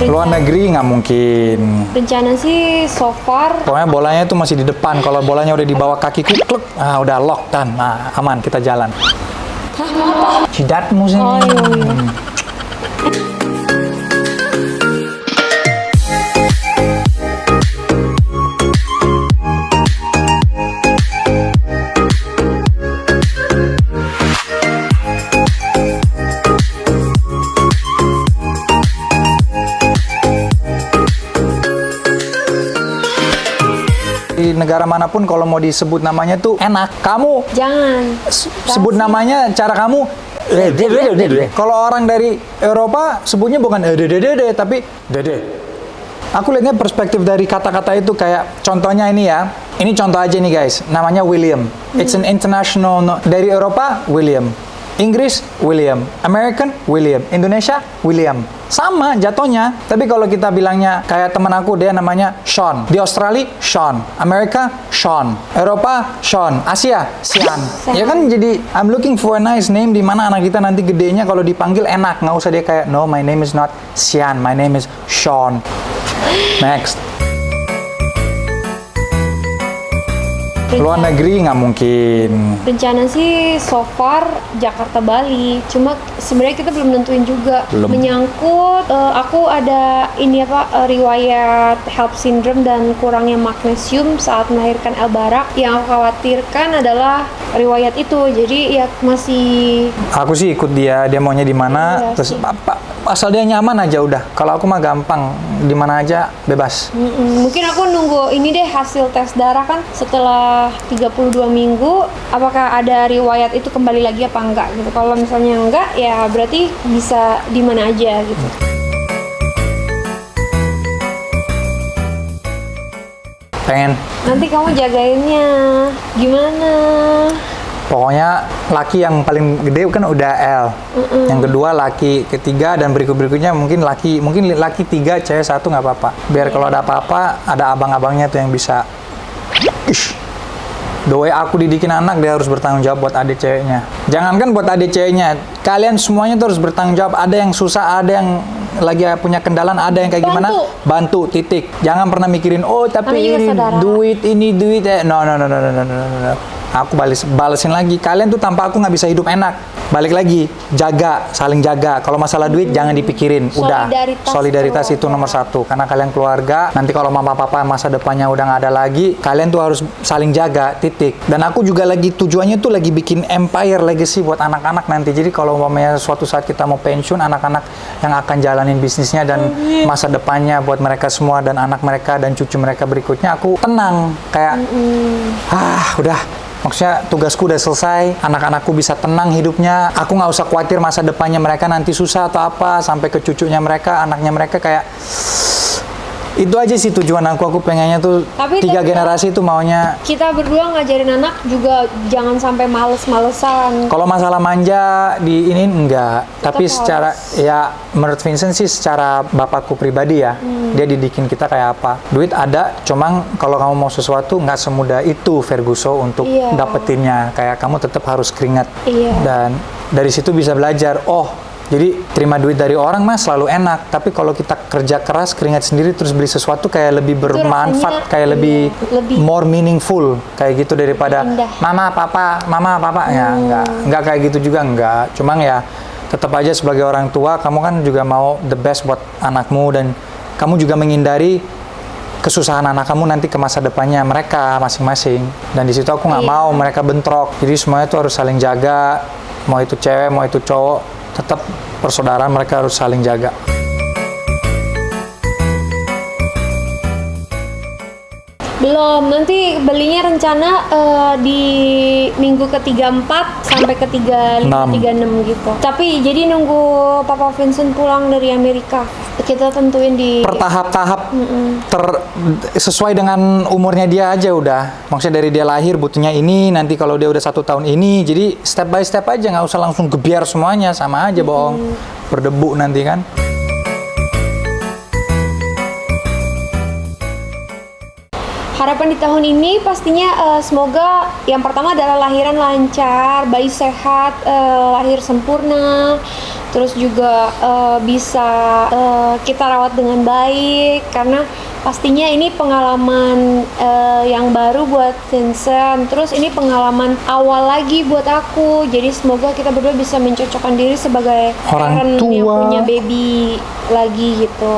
Luar negeri nggak mungkin. Rencana sih so far. Pokoknya bolanya itu masih di depan. Kalau bolanya udah di bawah kakiku, klek, udah lock dan aman, kita jalan. Jidatmu sih. Oh iya. Di negara manapun kalau mau disebut namanya tuh enak. Kamu Jangan. sebut namanya cara kamu. Kalau orang dari Eropa sebutnya bukan dede tapi dede. Aku lihatnya perspektif dari kata-kata itu kayak contohnya ini ya. Ini contoh aja nih guys. Namanya William. It's an international dari Eropa William. Inggris William, American William, Indonesia William. Sama jatuhnya. Tapi kalau kita bilangnya kayak teman aku dia namanya Sean. Di Australia Sean, Amerika Sean, Eropa Sean, Asia Sian. Ya kan jadi I'm looking for a nice name di mana anak kita nanti gedenya kalau dipanggil enak, nggak usah dia kayak no my name is not Sian, my name is Sean. Next. Luar negeri nggak mungkin. Rencana sih so far Jakarta Bali. Cuma sebenarnya kita belum nentuin juga. Belum. Menyangkut aku ada ini riwayat HELLP syndrome dan kurangnya magnesium saat melahirkan El Barak. Yang aku khawatirkan adalah riwayat itu. Jadi ya masih. Aku sih ikut dia maunya di mana, Iya terus sih. asal dia nyaman aja udah. Kalau aku mah gampang, di mana aja bebas. Mungkin aku nunggu ini deh hasil tes darah kan setelah 32 minggu apakah ada riwayat itu kembali lagi apa enggak gitu. Kalau misalnya enggak ya berarti bisa di mana aja gitu. Pengen. Nanti kamu jagainnya gimana? Pokoknya laki yang paling gede kan udah L. Yang kedua laki ketiga dan berikutnya mungkin laki 3, cewek 1 nggak apa-apa. Biar kalau ada apa-apa ada abang-abangnya tuh yang bisa. Doa aku didikin anak dia harus bertanggung jawab buat adik ceweknya. Jangankan buat adik ceweknya, kalian semuanya tuh harus bertanggung jawab. Ada yang susah, ada yang lagi punya kendalan, ada yang kayak gimana? Bantu, titik. Jangan pernah mikirin tapi ini duit. No. Aku balesin lagi. Kalian tuh tanpa aku nggak bisa hidup enak. Balik lagi, jaga, saling jaga. Kalau masalah duit jangan dipikirin. Udah, solidaritas itu nomor 1. Karena kalian keluarga, nanti kalau mama papa masa depannya udah nggak ada lagi, kalian tuh harus saling jaga, titik. Dan aku juga lagi tujuannya tuh lagi bikin empire legacy buat anak-anak nanti. Jadi kalau umpamanya suatu saat kita mau pensiun, anak-anak yang akan jalanin bisnisnya dan masa depannya buat mereka semua dan anak mereka dan cucu mereka berikutnya, aku tenang. Kayak, udah. Maksudnya tugasku udah selesai, anak-anakku bisa tenang hidupnya, aku nggak usah khawatir masa depannya mereka nanti susah atau apa, sampai ke cucunya mereka, anaknya mereka kayak, itu aja sih tujuan aku pengennya tuh. Tapi 3 generasi tuh maunya. Kita berdua ngajarin anak juga jangan sampai males-malesan. Kalau masalah manja di ini enggak, tapi secara ya menurut Vincent sih secara bapakku pribadi ya, dia didikin kita kayak apa. Duit ada, cuma kalau kamu mau sesuatu nggak semudah itu Ferguson untuk dapetinnya. Kayak kamu tetap harus keringat. Dan dari situ bisa belajar, jadi terima duit dari orang mas selalu enak, tapi kalau kita kerja keras keringat sendiri terus beli sesuatu kayak lebih bermanfaat, kayak lebih more meaningful kayak gitu daripada mama papa ya nggak kayak gitu juga enggak. Cuma ya tetap aja sebagai orang tua kamu kan juga mau the best buat anakmu dan kamu juga menghindari kesusahan anak kamu nanti ke masa depannya mereka masing-masing. Dan di situ aku nggak mau mereka bentrok. Jadi semuanya tuh harus saling jaga, mau itu cewek mau itu cowok. Tetap persaudaraan mereka harus saling jaga. Belum, nanti belinya rencana di minggu ke-34 sampai ke-36 gitu. Tapi jadi nunggu Papa Vincent pulang dari Amerika. Kita tentuin di bertahap-tahap sesuai dengan umurnya dia aja udah. Maksudnya dari dia lahir butuhnya ini, nanti kalau dia udah 1 tahun ini, jadi step by step aja, nggak usah langsung gebiar semuanya, sama aja bohong, berdebu nanti kan. Harapan di tahun ini pastinya semoga yang pertama adalah lahiran lancar, bayi sehat, lahir sempurna. terus juga bisa kita rawat dengan baik, karena pastinya ini pengalaman yang baru buat Vincent, terus ini pengalaman awal lagi buat aku, jadi semoga kita berdua bisa mencocokkan diri sebagai Orang parent yang tua. punya baby lagi gitu.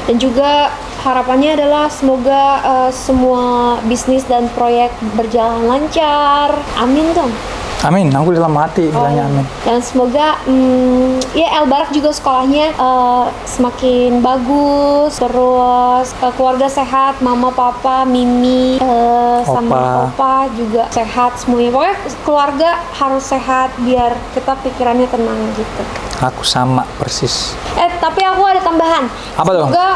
Dan juga harapannya adalah semoga semua bisnis dan proyek berjalan lancar. Amin Tom. Amin, aku dalam hati bilangnya amin. Dan semoga ya El Barak juga sekolahnya semakin bagus, terus keluarga sehat, mama, papa, Mimi, sama opa juga sehat semuanya. Pokoknya keluarga harus sehat biar kita pikirannya tenang gitu. Aku sama persis. Tapi aku ada tambahan. Apa tuh? Semoga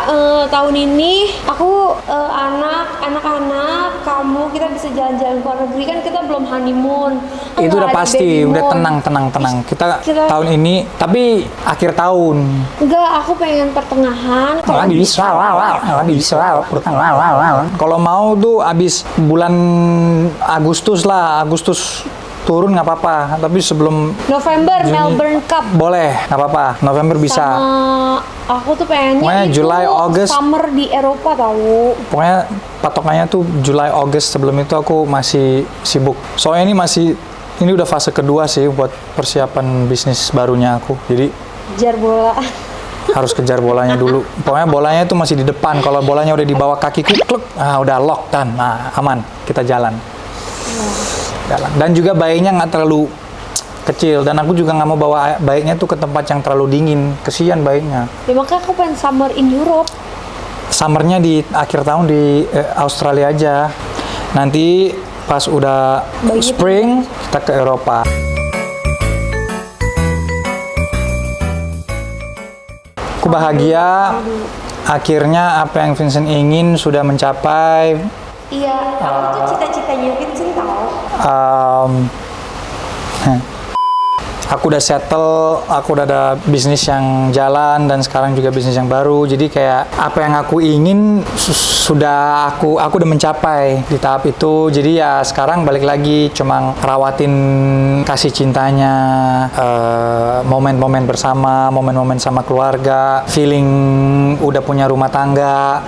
tahun ini aku anak-anak kamu kita bisa jalan-jalan ke luar negeri, kan kita belum honeymoon. Kan Itu nggak udah ada pasti, baby udah moon. tenang. Kita Kita- tahun ini, tapi akhir tahun. Enggak, aku pengen pertengahan. Kalau mau tuh abis bulan Agustus lah, Agustus turun nggak apa-apa. Tapi sebelum November Juni. Melbourne Cup. boleh, nggak apa-apa. November bisa. Sama aku tuh pengennya Pokoknya itu July, August. summer di Eropa tahu. Pokoknya patokannya tuh July, August. Sebelum itu aku masih sibuk. Soalnya ini udah fase kedua sih buat persiapan bisnis barunya aku. Jadi Jar bola. harus kejar bolanya dulu. Pokoknya bolanya itu masih di depan. Kalau bolanya udah di bawah kakiku, kluk, udah lock kan. Nah, aman. Kita jalan. Jalan. Dan juga bayinya nggak terlalu kecil. Dan aku juga nggak mau bawa bayinya tuh ke tempat yang terlalu dingin. Kesian bayinya. Ya makanya aku pengen summer in Europe. Summernya di akhir tahun di Australia aja. Nanti pas udah Bayinya spring, kita ke Eropa. Aku bahagia. Akhirnya apa yang Vincent ingin sudah mencapai. Iya, aku tuh cita-citanya Vincent tahu. Aku udah settle, aku udah ada bisnis yang jalan dan sekarang juga bisnis yang baru. Jadi kayak apa yang aku ingin sudah aku udah mencapai di tahap itu. Jadi ya sekarang balik lagi cuma rawatin kasih cintanya, momen-momen bersama, momen-momen sama keluarga, feeling udah punya rumah tangga.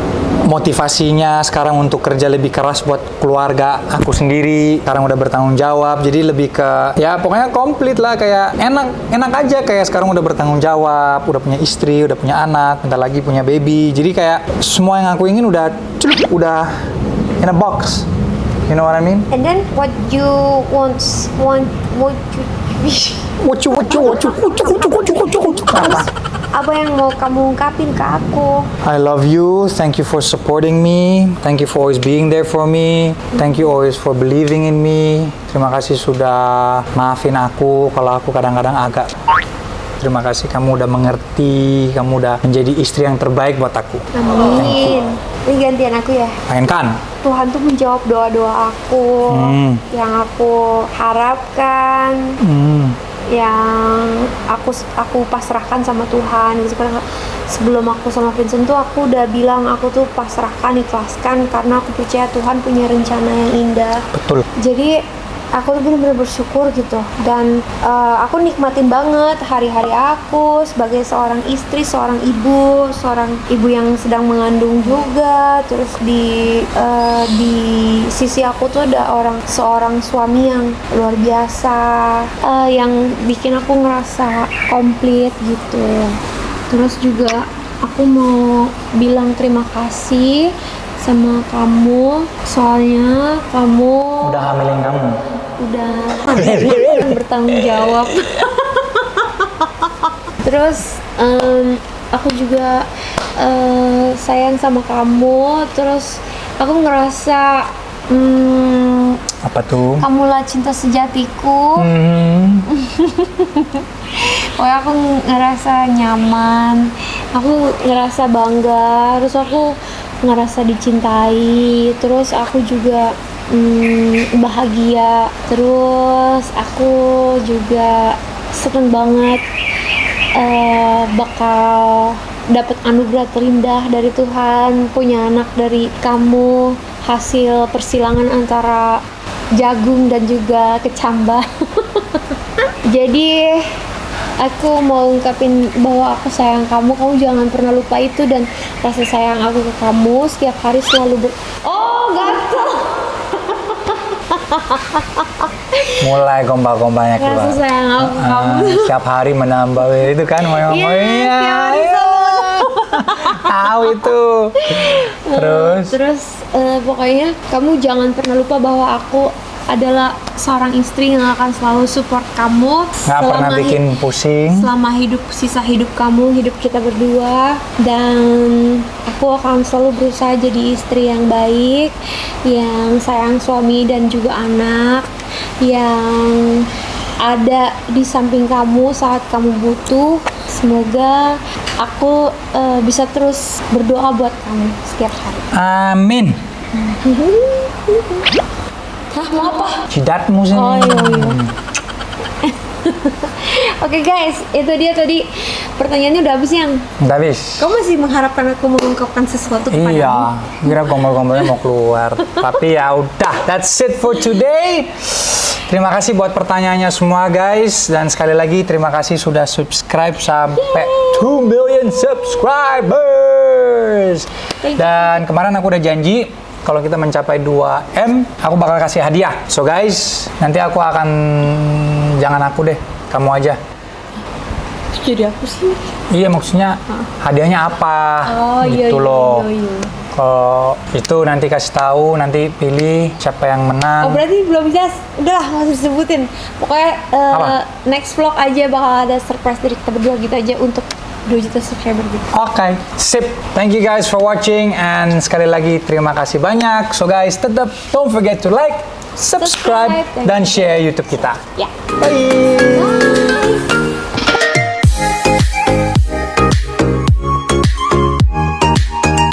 Motivasinya sekarang untuk kerja lebih keras buat keluarga aku sendiri. Sekarang udah bertanggung jawab, jadi lebih ke ya pokoknya komplit lah, kayak enak aja, kayak sekarang udah bertanggung jawab, udah punya istri, udah punya anak, bentar lagi punya baby. Jadi kayak semua yang aku ingin udah udah in a box. You know what I mean? And then what you want apa yang mau kamu ungkapin ke aku? I love you. Thank you for supporting me. Thank you for always being there for me. Thank you always for believing in me. Terima kasih sudah maafin aku kalau aku kadang-kadang agak. Terima kasih kamu udah mengerti, kamu udah menjadi istri yang terbaik buat aku. Amin. Ini gantian aku ya. Mainkan. Tuhan tuh menjawab doa-doa aku yang aku harapkan, yang aku pasrahkan sama Tuhan gitu. Karena sebelum aku sama Vincent tuh aku udah bilang aku tuh pasrahkan, ikhlaskan, karena aku percaya Tuhan punya rencana yang indah. Betul. Jadi aku tuh benar-benar bersyukur gitu, dan aku nikmatin banget hari-hari aku sebagai seorang istri, seorang ibu yang sedang mengandung juga. Terus di sisi aku tuh ada seorang suami yang luar biasa, yang bikin aku ngerasa komplit gitu. Terus juga aku mau bilang terima kasih sama kamu, soalnya kamu Udah hamilin kamu. udah bertanggung jawab. Terus aku juga sayang sama kamu. Terus aku ngerasa Apa tuh? kamulah cinta sejatiku. Pokoknya aku ngerasa nyaman, aku ngerasa bangga, terus aku ngerasa dicintai, terus aku juga bahagia, terus aku juga seneng banget bakal dapat anugerah terindah dari Tuhan, punya anak dari kamu, hasil persilangan antara jagung dan juga kecambah. Jadi Aku mau ungkapin bahwa aku sayang kamu. Kamu jangan pernah lupa itu, dan rasa sayang aku ke kamu setiap hari selalu Oh, gatel. Mulai gombal-gombalnya Rasa keluar. sayang aku ke kamu. Setiap hari menambah itu kan ngomong Iya, setiap hari tahu itu. Terus Pokoknya kamu jangan pernah lupa bahwa aku adalah seorang istri yang akan selalu support kamu nggak pernah bikin pusing. selama sisa hidup kamu, hidup kita berdua. Dan aku akan selalu berusaha jadi istri yang baik, yang sayang suami dan juga anak, yang ada di samping kamu saat kamu butuh. Semoga aku bisa terus berdoa buat kamu setiap hari. Amin. Hah, mau apa? Jidatmu sini. Oh, iya. Oke guys, itu dia tadi pertanyaannya udah habis yang. Udah habis. Kamu masih mengharapkan aku mengungkapkan sesuatu kepadamu? Iya, kira gombal-gombalnya mau keluar. Tapi ya udah, that's it for today. Terima kasih buat pertanyaannya semua guys, dan sekali lagi terima kasih sudah subscribe sampai 2 million subscribers. Dan kemarin aku udah janji kalau kita mencapai 2M, aku bakal kasih hadiah. So guys, nanti aku akan, jangan aku deh, kamu aja. Jadi aku sih. Iya, maksudnya hadiahnya apa? Gitu loh. Kalau itu nanti kasih tahu, nanti pilih siapa yang menang. Oh, berarti belum jelas. Udahlah, nggak usah disebutin. Pokoknya next vlog aja bakal ada surprise dari kita berdua gitu aja untuk 2 juta subscriber gitu. Oke, sip. Thank you guys for watching, and sekali lagi terima kasih banyak. So guys, tetap don't forget to like, subscribe, dan share YouTube kita. Ya. Bye.